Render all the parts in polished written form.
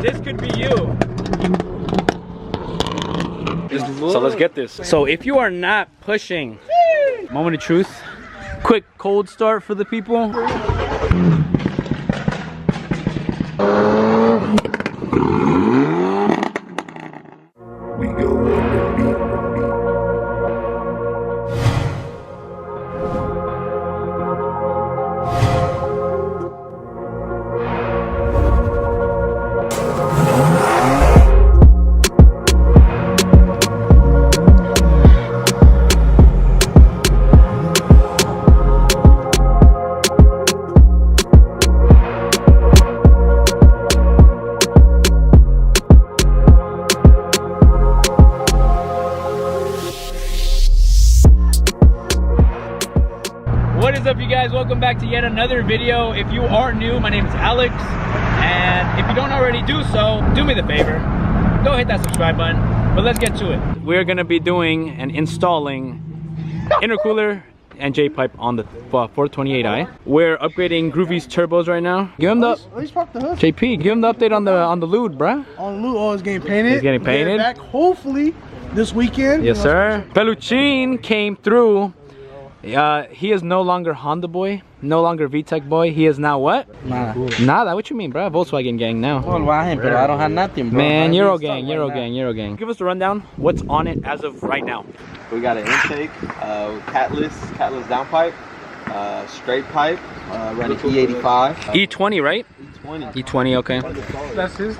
this could be you. So let's get this. So if you are not pushing, moment of truth, quick cold start for the people. We go on the beat. What is up, you guys? Welcome back to yet another video. If you are new, my name is Alex, and if you don't already do so, do me the favor, go hit that subscribe button. But let's get to it. We're gonna be doing and installing intercooler and J pipe on the 428i. We're upgrading Groovy's turbos right now. Give him the JP. Give him the update on the lewd, bruh. On the lewd, oh, it's getting painted. It's getting painted. Back hopefully this weekend. Yes, sir. Peluchin came through. He is no longer Honda boy, no longer VTEC boy. He is now what? Nada. What you mean, bro? Volkswagen gang now. Well, I don't have nothing, bro. Man, Euro gang. Give us the rundown. What's on it as of right now? We got an intake, catless downpipe, straight pipe, running e85. E20, right? E20. E20, okay. That's his.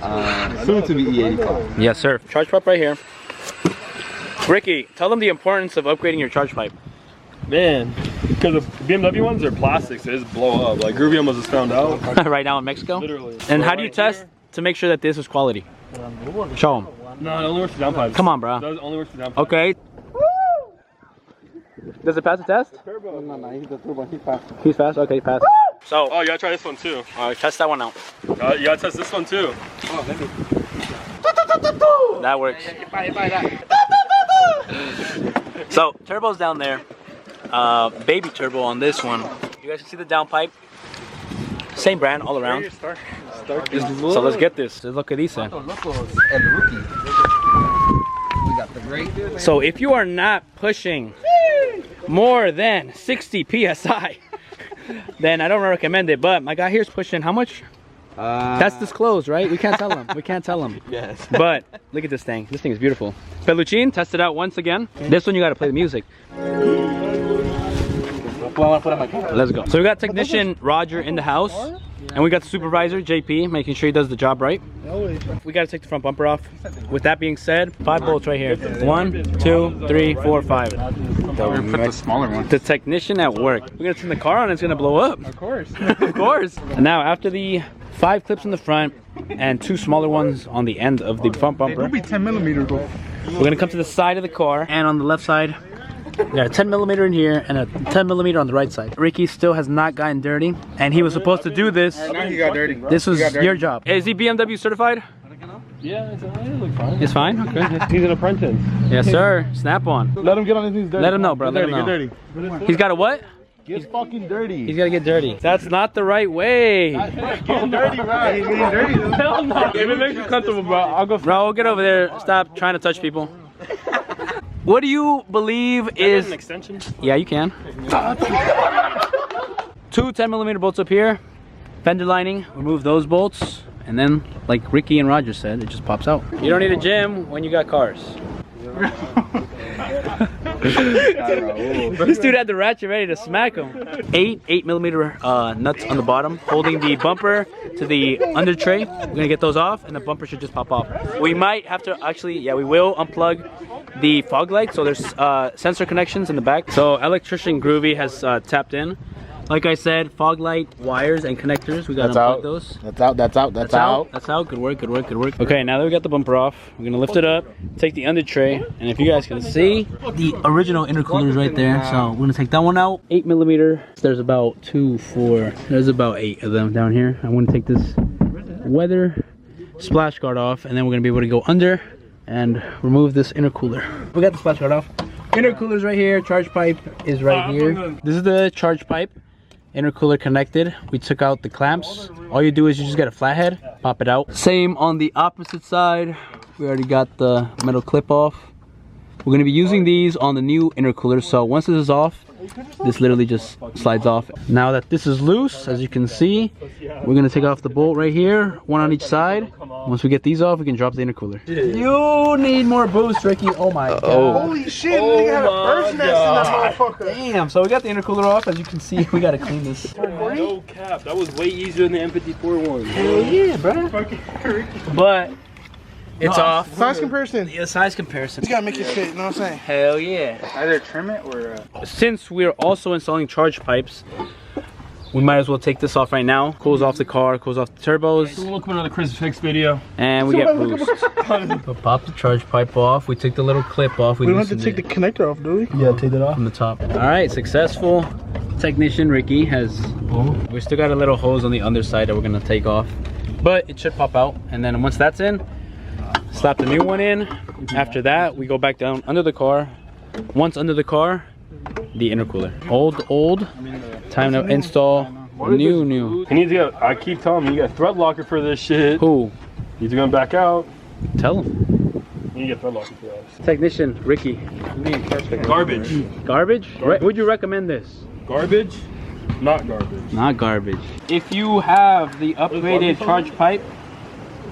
Soon to be e85. Yes, sir. Charge pipe right here. Ricky, tell them the importance of upgrading your charge pipe. Man, because the BMW ones are plastics, they just blow up. Like Groovy almost just found out. Right now in Mexico? Literally. And So how do you right test here- to make sure that this is quality? Show them. No, it only works for downpipes. Come on, bro. It only works for downpipes. Okay. Does it pass the test? He's fast? Okay, he passed. So, Oh, you gotta try this one too. alright, test that one out. You gotta test this one too. That works. So, turbo's down there. Baby turbo on this one. You guys can see the downpipe. Same brand all around. So let's get this. Look at these. El Rookie. We got the great. So if you are not pushing more than 60 PSI, then I don't recommend it. But my guy here's pushing how much? That's disclosed, right? We can't tell him. We can't tell him. Yes. But look at this thing. This thing is beautiful. Peluchin, test it out once again. This one you got to play the music. Let's go. So we got technician Roger in the house, and we got the supervisor JP making sure he does the job right. We got to take the front bumper off. With that being said, 5 bolts right here. 1, 2, 3, 4, 5. Put the smaller one. The technician at work. We're gonna turn the car on and it's gonna blow up. Of course. Of course. And now after the 5 clips in the front and 2 smaller ones on the end of the front bumper, It'll be 10mm though. we're gonna come to the side of the car, and on the left side we got a 10mm in here and a 10mm on the right side. Ricky still has not gotten dirty, and he was supposed to do this. Now he got dirty. This was your job. Is he BMW certified? Yeah, it looks fine. It's fine. Okay. He's an apprentice. Yes, sir. Snap on. Let him get on his knees dirty. Let him know, bro. Let him know. Get dirty. He's got a what? Get fucking dirty. He's gotta get dirty. That's not the right way. Get dirty, bro. He's getting dirty. Hell no. If it makes you comfortable, bro, I'll go. Bro, get over there. Stop trying to touch people. What do you believe is an extension? Yeah, you can. 2 10mm bolts up here. Fender lining. Remove those bolts. And then, like Ricky and Roger said, it just pops out. You don't need a gym when you got cars. This dude had the ratchet ready to smack him. 8mm nuts on the bottom, holding the bumper to the under tray. We're gonna get those off, and the bumper should just pop off. We might have to actually, yeah, we will unplug the fog light. So there's sensor connections in the back. So electrician Groovy has tapped in. Like I said, fog light wires and connectors. We gotta unplug those. That's out. That's out. That's out. That's out. Good work. Good work. Good work. Okay, now that we got the bumper off, we're gonna lift it up, take the under tray, and if you guys can see, the original intercooler is right there. So we're gonna take that one out. 8mm. There's about 2, 4. There's about 8 of them down here. I'm gonna take this weather splash guard off, and then we're gonna be able to go under and remove this intercooler. We got the splash guard off. Intercooler's right here. Charge pipe is right here. This is the charge pipe. Intercooler connected. We took out the clamps. All you do is you just get a flathead pop it out. Same on the opposite side. We already got the metal clip off. We're gonna be using these on the new intercooler. So once this is off, this literally just slides off. Now that this is loose, as you can see, we're gonna take off the bolt right here, one on each side. Once we get these off, we can drop the intercooler. You need more boost, Ricky. Oh my god. Holy shit, we got a bird's nest in that motherfucker. Damn, so we got the intercooler off. As you can see, we gotta clean this. No cap, that was way easier than the N54 one. Hell yeah, bro. But it's off. Size comparison. Yeah, size comparison. You gotta make it fit, you know what I'm saying? Hell yeah. Either trim it or. Since we're also installing charge pipes, we might as well take this off right now. Cools off the car, cools off the turbos. So we'll look for another Chris Fix video. And we get boost. We'll pop the charge pipe off. We take the little clip off. We don't have to take the connector off, do we? Yeah, take it off from the top. All right, successful. Technician Ricky has. We still got a little hose on the underside that we're gonna take off, but it should pop out. And then once that's in, slap the new one in. After that, we go back down under the car. Once under the car, the intercooler. Old. Time to install new. You need to get, I keep telling you, you got a thread locker for this shit. Who? You need to go back out. Tell him. You need to get a thread locker for that. Technician Ricky. Garbage. Garbage? Would you recommend this? Garbage? Not garbage. Not garbage. If you have the upgraded charge pipe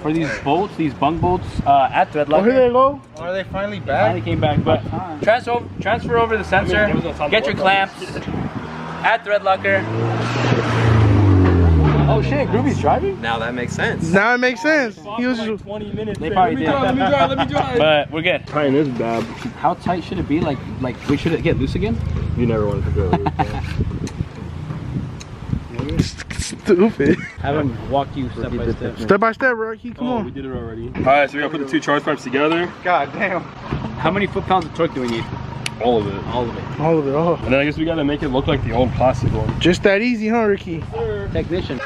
for these bolts, these bung bolts at thread locker. Oh, here they go. Are they finally They back? came back, but transfer over the sensor, get your clamps, add thread locker. Oh shit, Groovy's driving? Now that makes sense. Now it makes sense. He was like just... 20 minutes. They probably did. Let me drive. But we're good. Tying this bad. How tight should it be? Like, wait, should it get loose again? You never wanted to go. Stupid. Have him walk you step by step. Step by step, Rocky. Come We on. did it already. Alright, so we gotta put the two charge pipes together. God damn. How many foot-pounds of torque do we need? All of it. All of it. All of it. Oh. And then I guess we gotta make it look like the old plastic one. Just that easy, huh, Ricky? Technician.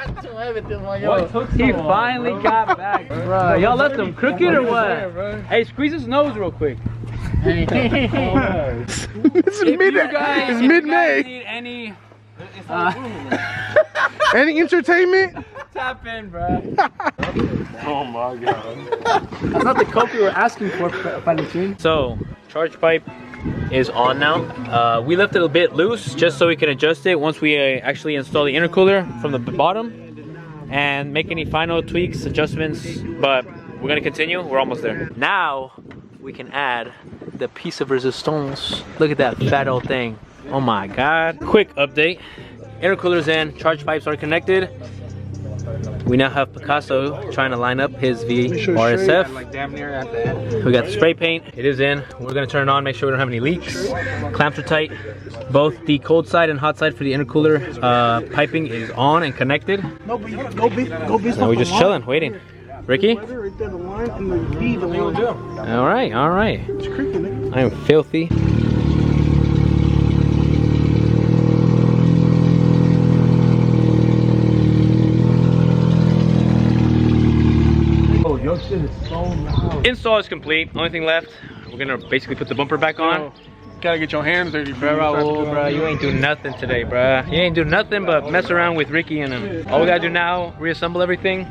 He finally got back, bro. Y'all left him crooked or what? Hey, squeeze his nose real quick. It's If mid-May. you guys need any Any entertainment? tap in, bro. Oh my god. That's not the coke we were asking for, Valentine. So, charge pipe is on now. We left it a bit loose just so we can adjust it once we actually install the intercooler from the bottom and make any final tweaks, adjustments, but we're gonna continue. We're almost there. Now we can add the piece of resistance. Look at that fat old thing. Oh my god. Quick update. Intercooler's in, charge pipes are connected. We now have Picasso trying to line up his VRSF. Like damn near at the end. We got the spray paint, it is in. We're gonna turn it on, make sure we don't have any leaks. Clamps are tight. Both the cold side and hot side for the intercooler piping is on and connected. No, but you gotta go based Now we're just chilling, waiting. Ricky? Right there, the line and the B, the line. All right. It's creepy, nigga. I am filthy. Oh, your shit is so loud. Install is complete. Only thing left, we're gonna basically put the bumper back on. Gotta get your hands dirty, Bro, Raul, bro, you ain't doing nothing today, bro. You ain't doing nothing but mess around with Ricky and him. All we gotta do now, reassemble everything,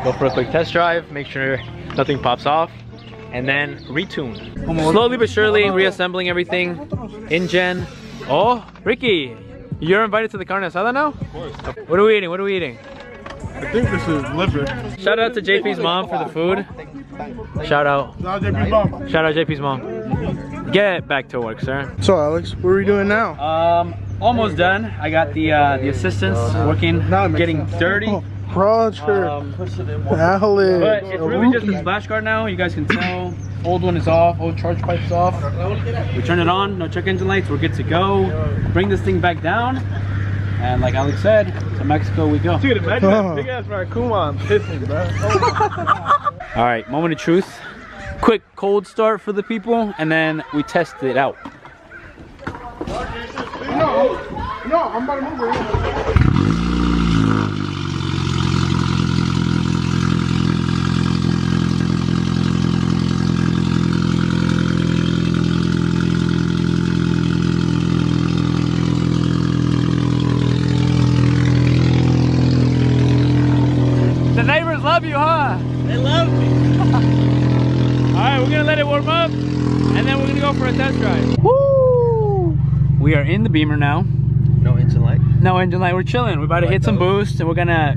go for a quick test drive, make sure nothing pops off, and then retune. Slowly but surely, reassembling everything. InGen. Oh, Ricky, you're invited to the carne asada now? Of course. What are we eating? What are we eating? I think this is liver. Shout out to JP's mom for the food. Shout out. Now JP's mom. Shout out JP's mom. Get back to work, sir. So Alex, what are we doing now? Almost done. I got the assistants working, getting dirty. Oh, Roger. But Alex. it's really just a splash guard now. You guys can tell. Old one is off. Old charge pipe's off. We turn it on. No check engine lights. We're good to go. Bring this thing back down. And like Alex said, to Mexico we go. Dude, imagine that big ass Raccuma. I'm pissing, bro. All right, moment of truth. Quick cold start for the people, and then we test it out. No, I'm about to move right now. The neighbors love you, huh? warm up, and then we're gonna go for a test drive. Woo! We are in the Beamer now. No engine light? No engine light, we're chilling. We're about to hit some boost, and we're gonna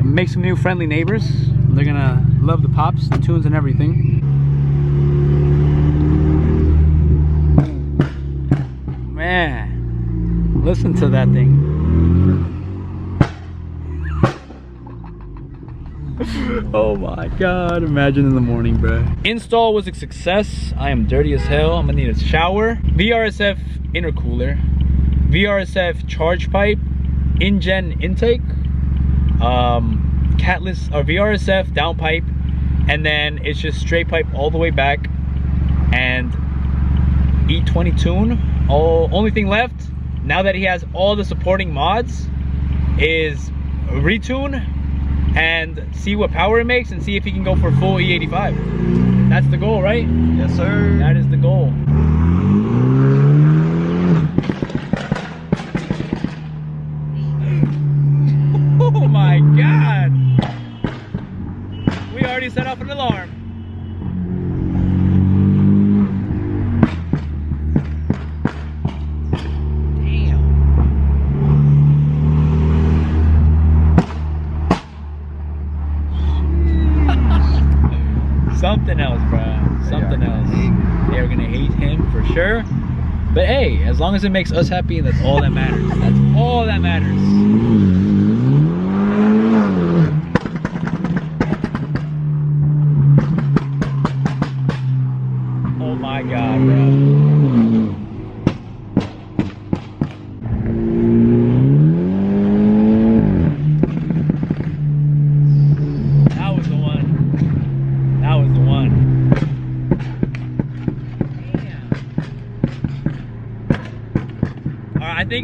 make some new friendly neighbors. They're gonna love the pops, the tunes, and everything. Man, listen to that thing. Oh my god, imagine in the morning, bro. Install was a success. I am dirty as hell. I'm gonna need a shower. VRSF intercooler, VRSF charge pipe, InGen intake, catless or VRSF downpipe, and then it's just straight pipe all the way back, and E20 tune. Only thing left now that he has all the supporting mods is retune and see what power it makes, and see if he can go for full E85. That's the goal, right? Yes, sir. That is the goal. Oh my god! We already set off an alarm. Something else, bro. Something else. They're gonna hate him for sure. But hey, as long as it makes us happy, that's all that matters. That's all that matters. Oh my god, bro.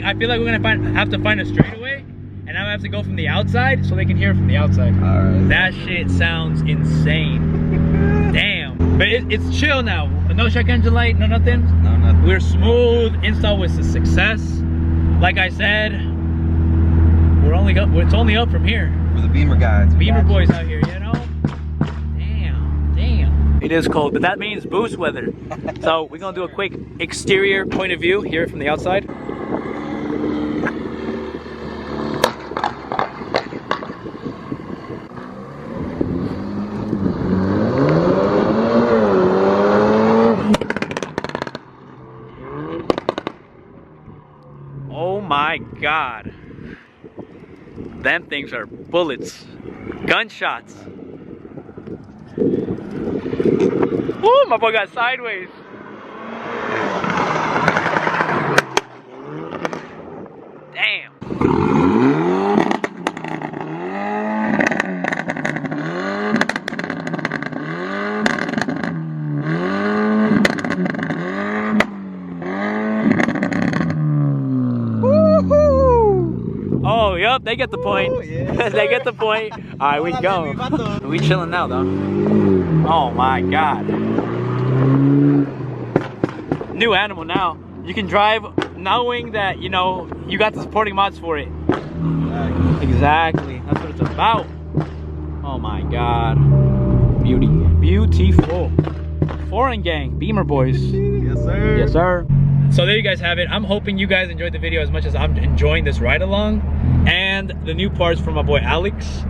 I feel like we're gonna have to find a straightaway, and I have to go from the outside so they can hear it from the outside. Alright. That shit sounds insane. Damn. But it's chill now. No check engine light, no nothing. No, nothing. We're smooth. Install was a success. Like I said, it's only up from here. We're the Beamer guys. Beamer boys out here, you know? Damn. It is cold, but that means boost weather. So we're gonna do a quick exterior point of view here from the outside. Oh my god. Them things are bullets. Gunshots. Woo, my boy got sideways. Damn. Oh, yep, they get the point. Oh, yeah. They get the point. All right, we go. We chilling now, though. Oh my god. New animal now. You can drive knowing that, you know, you got the supporting mods for it. Exactly. That's what it's about. Oh my god. Beauty. Beautiful. Foreign gang. Beamer boys. Yes, sir. Yes, sir. So there you guys have it. I'm hoping you guys enjoyed the video as much as I'm enjoying this ride along. And the new parts from my boy Alex.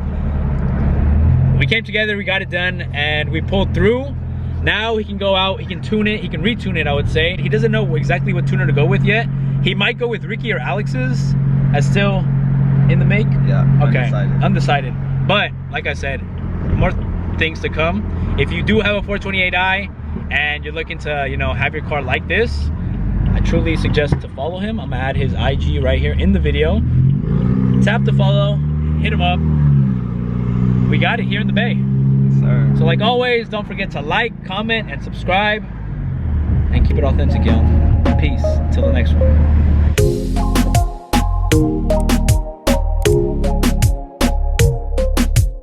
We came together, we got it done, and we pulled through. Now he can go out, he can tune it, he can retune it, I would say. He doesn't know exactly what tuner to go with yet. He might go with Ricky or Alex's. That's still in the make? Yeah, okay, undecided. But like I said, more things to come. If you do have a 428i and you're looking to, you know, have your car like this, I truly suggest to follow him. I'm gonna add his IG right here in the video. Tap to follow, hit him up. We got it here in the Bay. Yes, sir. So like always, don't forget to like, comment, and subscribe. And keep it authentic, y'all. Peace. Till the next one.